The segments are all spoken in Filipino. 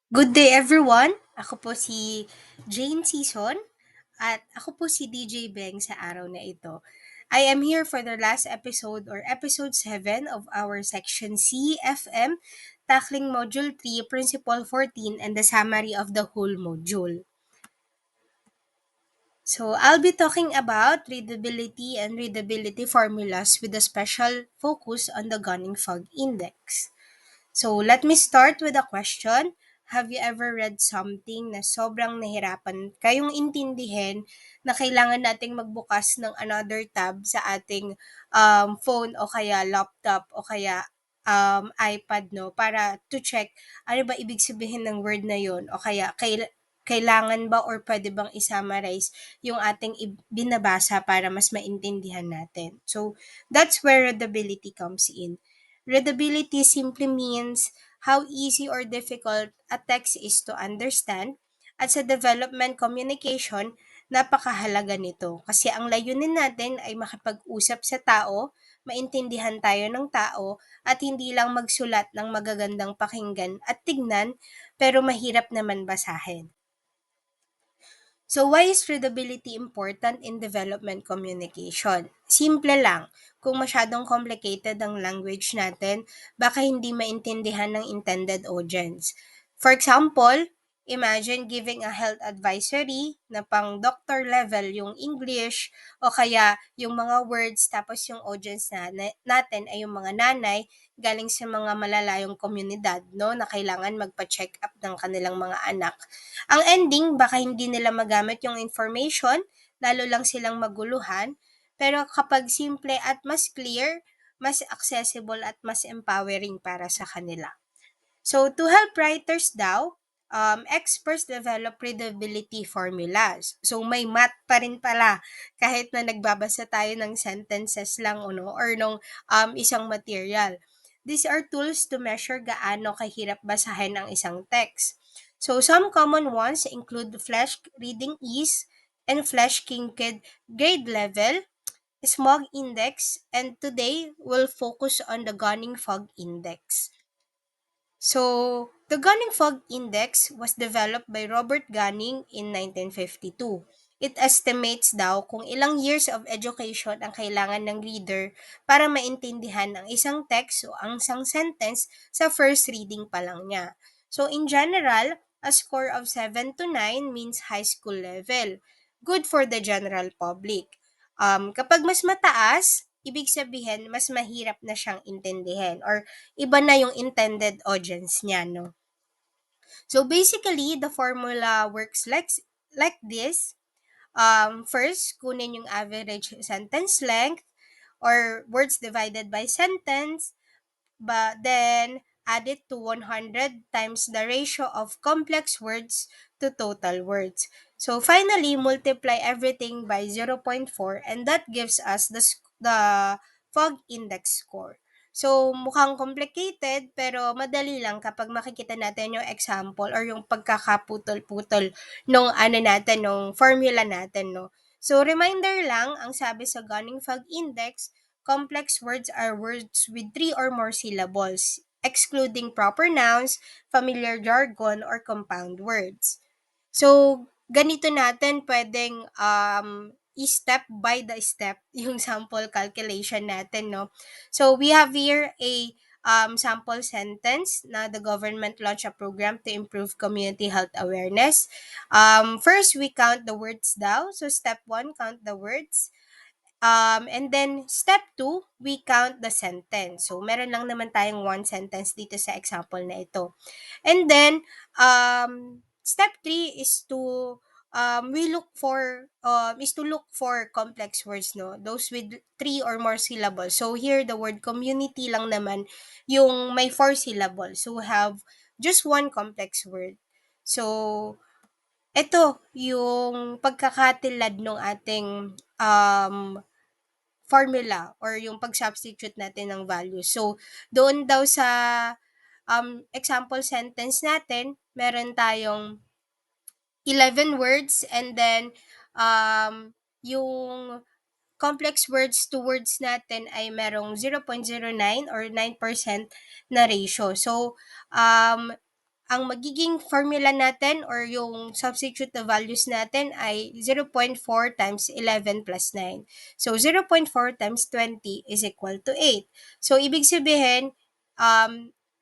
Good day everyone! Ako po si Jane Season at ako po si DJ Beng sa araw na ito. I am here for the last episode or episode 7 of our section CFM, tackling module 3, principle 14 and the summary of the whole module. So, I'll be talking about readability and readability formulas with a special focus on the Gunning-Fog Index. So, let me start with a question. Have you ever read something na sobrang nahirapan kayong intindihin na kailangan nating magbukas ng another tab sa ating phone o kaya laptop o kaya iPad, no? Para to check ano ba ibig sabihin ng word na yon o kaya kailangan ba or pwede bang i-summarize yung ating binabasa para mas maintindihan natin. So, that's where readability comes in. Readability simply means how easy or difficult a text is to understand, at sa development communication, napakahalaga nito. Kasi ang layunin natin ay makipag-usap sa tao, maintindihan tayo ng tao, at hindi lang magsulat ng magagandang pakinggan at tignan, pero mahirap naman basahin. So why is readability important in development communication? Simple lang, kung masyadong complicated ang language natin, baka hindi maintindihan ng intended audience. For example, imagine giving a health advisory na pang doctor level yung English o kaya yung mga words, tapos yung audience natin ay yung mga nanay galing sa mga malalayong komunidad, no, na kailangan magpa-check up ng kanilang mga anak. Ang ending, baka hindi nila magamit yung information, lalo lang silang maguluhan, pero kapag simple at mas clear, mas accessible at mas empowering para sa kanila. So, to help writers daw, experts develop readability formulas. So, may math pa rin pala kahit na nagbabasa tayo ng sentences lang or nung isang material. These are tools to measure gaano kahirap basahin ang isang text. So, some common ones include flash reading ease and flash kinked grade level, smog index, and today we'll focus on the Gunning Fog Index. So, the Gunning Fog Index was developed by Robert Gunning in 1952. It estimates daw kung ilang years of education ang kailangan ng reader para maintindihan ang isang text o ang isang sentence sa first reading pa lang niya. So, in general, a score of 7 to 9 means high school level. Good for the general public. Kapag mas mataas, ibig sabihin mas mahirap na siyang intindihin or iba na yung intended audience niya, no? So basically, the formula works like this. First, kunin yung average sentence length or words divided by sentence, but then add it to 100 times the ratio of complex words to total words. So finally, multiply everything by 0.4 and that gives us the fog index score. So, mukhang complicated pero madali lang kapag makikita natin yung example or yung pagkakaputol-putol nung natin, nung formula natin, no? So, reminder lang, ang sabi sa Gunning Fog Index, complex words are words with 3 or more syllables, excluding proper nouns, familiar jargon, or compound words. So, ganito natin pwedeng i-step by the step yung sample calculation natin, no? So, we have here a sample sentence na the government launched a program to improve community health awareness. First, we count the words daw. So, step 1, count the words. And then, step 2, we count the sentence. So, meron lang naman tayong one sentence dito sa example na ito. And then, step 3 is to look for complex words, no? Those with 3 or more syllables. So, here, the word community lang naman yung may 4 syllables. So, we have just one complex word. So, ito yung pagkakatilad ng ating formula or yung pag-substitute natin ng value. So, doon daw sa example sentence natin, meron tayong 11 words and then yung complex words to words natin ay merong 0.09 or 9% na ratio. So, ang magiging formula natin or yung substitute na values natin ay 0.4 times 11 plus 9. So, 0.4 times 20 is equal to 8. So, ibig sabihin,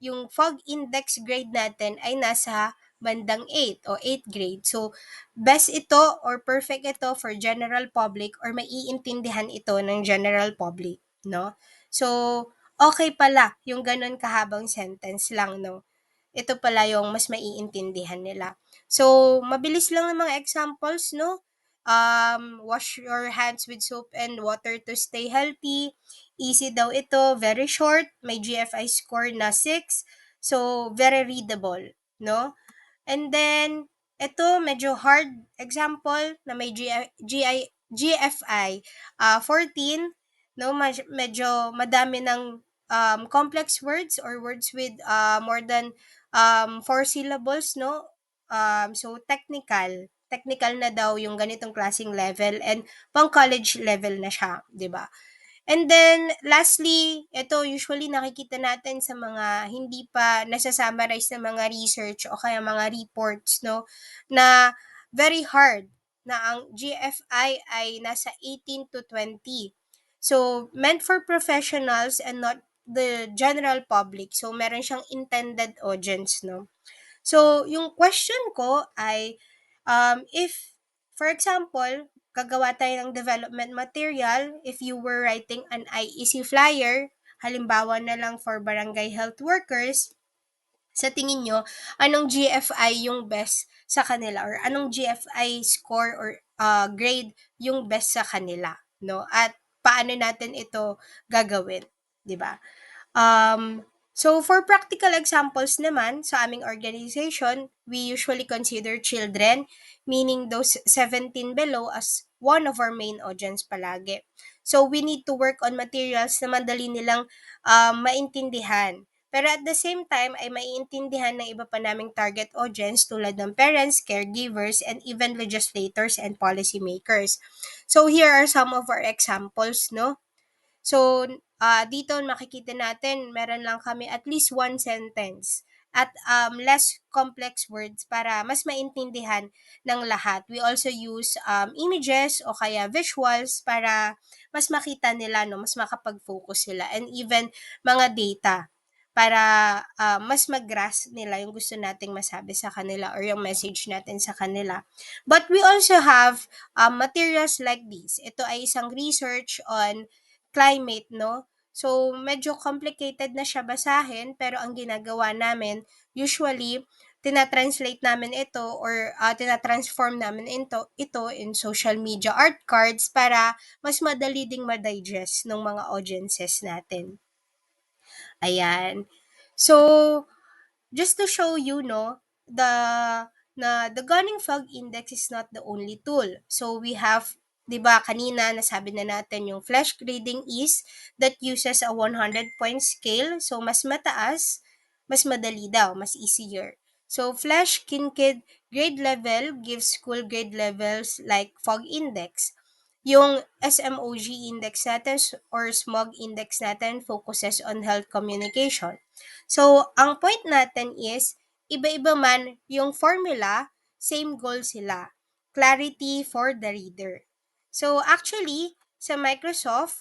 yung fog index grade natin ay nasa bandang 8 o 8th grade. So, best ito or perfect ito for general public or maiintindihan ito ng general public, no? So, okay pala yung ganun kahabang sentence lang, no? Ito pala yung mas maiintindihan nila. So, mabilis lang ng mga examples, no? Wash your hands with soap and water to stay healthy. Easy daw ito, very short, may GFI score na 6. So, very readable, no? And then, ito medyo hard example na may GFI 14, no? Medyo madami ng complex words or words with more than 4 syllables, no? So, technical na daw yung ganitong klaseng level and pang college level na siya, 'di ba? And then, lastly, ito usually nakikita natin sa mga hindi pa nasa-summarize na mga research o kaya mga reports, no, na very hard na ang GFI ay nasa 18 to 20. So, meant for professionals and not the general public. So, meron siyang intended audience, no? So, yung question ko ay, if, for example, gagawa tayo ng development material, if you were writing an IEC flyer, halimbawa na lang for barangay health workers, sa tingin nyo, anong GFI yung best sa kanila or anong GFI score or grade yung best sa kanila, no? At paano natin ito gagawin, 'di ba? So for practical examples naman, sa aming organization, we usually consider children, meaning those 17 below, as one of our main audience palagi. So we need to work on materials na madali nilang maintindihan. Pero at the same time ay maiintindihan ng iba pa naming target audience tulad ng parents, caregivers, and even legislators and policymakers. So here are some of our examples, no? So, dito makikita natin meron lang kami at least one sentence at less complex words para mas maintindihan ng lahat. We also use images o kaya visuals para mas makita nila, no, mas makapag-focus sila, and even mga data para mas mag-grasp nila yung gusto nating masabi sa kanila or yung message natin sa kanila. But we also have materials like this. Ito ay isang research on climate, no? So, medyo complicated na siya basahin, pero ang ginagawa namin, usually, tinatranslate namin ito or tinatransform namin ito in social media art cards para mas madali ding ma-digest ng mga audiences natin. Ayan. So, just to show you, no, the Gunning Fog Index is not the only tool. So we have, 'di ba, kanina nasabi na natin yung flash grading is that uses a 100 point scale. So mas mataas, mas madali daw, mas easier. So flash Kinkid grade level gives school grade levels like Fog Index. Yung SMOG index natin or SMOG index natin focuses on health communication. So, ang point natin is, iba-iba man yung formula, same goal sila. Clarity for the reader. So, actually, sa Microsoft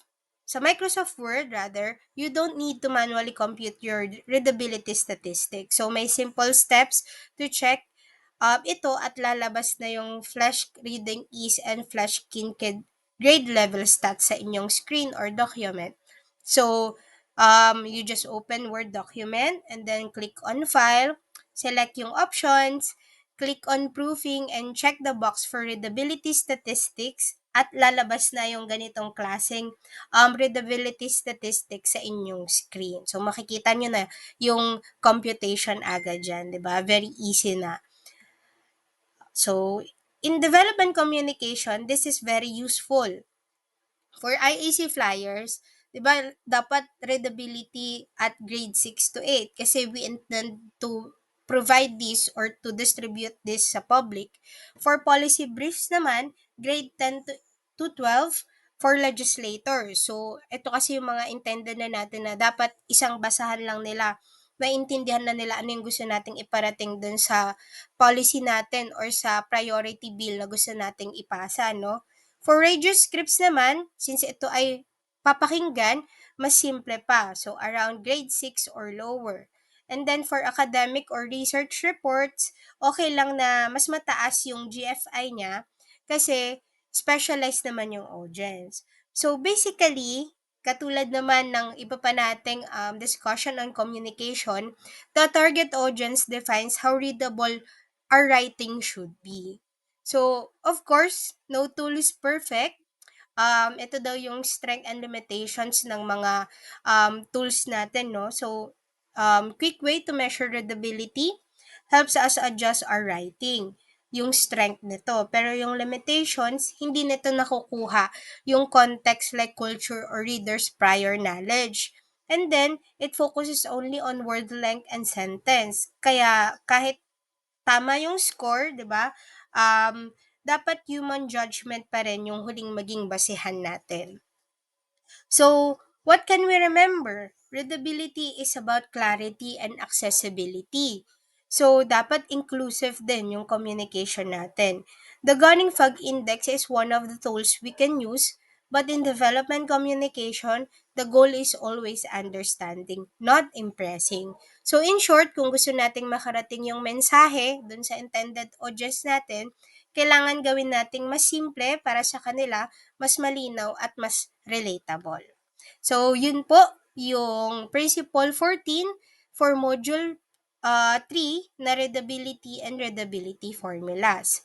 Word rather, you don't need to manually compute your readability statistics. So, may simple steps to check ito at lalabas na yung flash reading ease and flash kinked grade level stats sa inyong screen or document. So, you just open Word document and then click on File, select yung options, click on Proofing, and check the box for readability statistics at lalabas na yung ganitong klaseng readability statistics sa inyong screen. So, makikita nyo na yung computation agad dyan, di ba? Very easy na. So, in development communication, this is very useful. For IAC flyers, 'di ba, dapat readability at grade 6 to 8 kasi we intend to provide this or to distribute this sa public. For policy briefs naman, grade 10 to 12 for legislators. So, ito kasi yung mga intended na natin na dapat isang basahan lang nila naintindihan na nila ano yung gusto nating iparating dun sa policy natin or sa priority bill na gusto nating ipasa, no? For radio scripts naman, since ito ay papakinggan, mas simple pa. So, around grade 6 or lower. And then for academic or research reports, okay lang na mas mataas yung GFI niya kasi specialized naman yung audience. So basically, katulad naman ng iba pa nating discussion on communication, the target audience defines how readable our writing should be. So, of course, no tool is perfect. Ito daw yung strength and limitations ng mga tools natin, no? So, quick way to measure readability helps us adjust our writing, yung strength nito. Pero yung limitations, hindi nito nakukuha yung context like culture or reader's prior knowledge. And then, it focuses only on word length and sentence. Kaya kahit tama yung score, 'di ba? Dapat human judgment pa rin yung huling maging basehan natin. So, what can we remember? Readability is about clarity and accessibility. So, dapat inclusive din yung communication natin. The Gunning Fog Index is one of the tools we can use, but in development communication, the goal is always understanding, not impressing. So, in short, kung gusto nating makarating yung mensahe dun sa intended audience natin, kailangan gawin nating mas simple para sa kanila, mas malinaw at mas relatable. So, yun po yung Principle 14 for Module 3 na readability and readability formulas.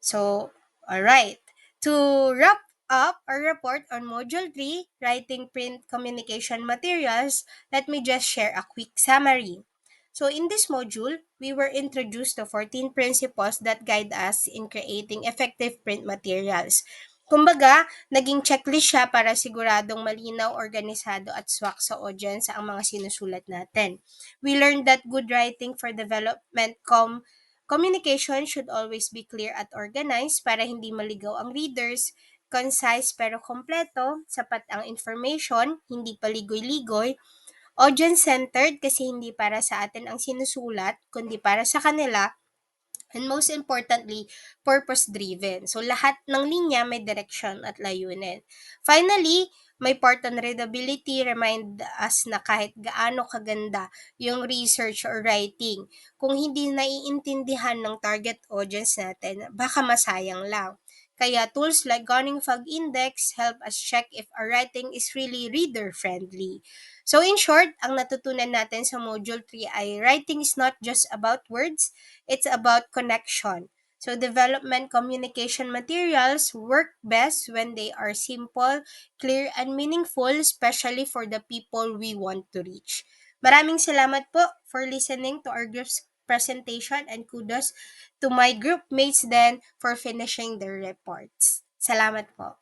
So, alright. To wrap up our report on Module 3, Writing Print Communication Materials, let me just share a quick summary. So, in this module, we were introduced to 14 principles that guide us in creating effective print materials. Kumbaga, naging checklist siya para siguradong malinaw, organisado at swak sa audience ang mga sinusulat natin. We learned that good writing for development communication should always be clear at organized para hindi maligaw ang readers, concise pero kompleto, sapat ang information, hindi paligoy-ligoy, audience-centered kasi hindi para sa atin ang sinusulat, kundi para sa kanila, and most importantly, purpose-driven. So, lahat ng linya may direction at layunin. Finally, may part on readability, remind us na kahit gaano kaganda yung research or writing, kung hindi naiintindihan ng target audience natin, baka masayang lang. Kaya tools like Gunning Fog Index help us check if our writing is really reader-friendly. So in short, ang natutunan natin sa Module 3 ay writing is not just about words, it's about connection. So development communication materials work best when they are simple, clear, and meaningful, especially for the people we want to reach. Maraming salamat po for listening to our group's presentation and kudos to my group mates then for finishing their reports. Salamat po.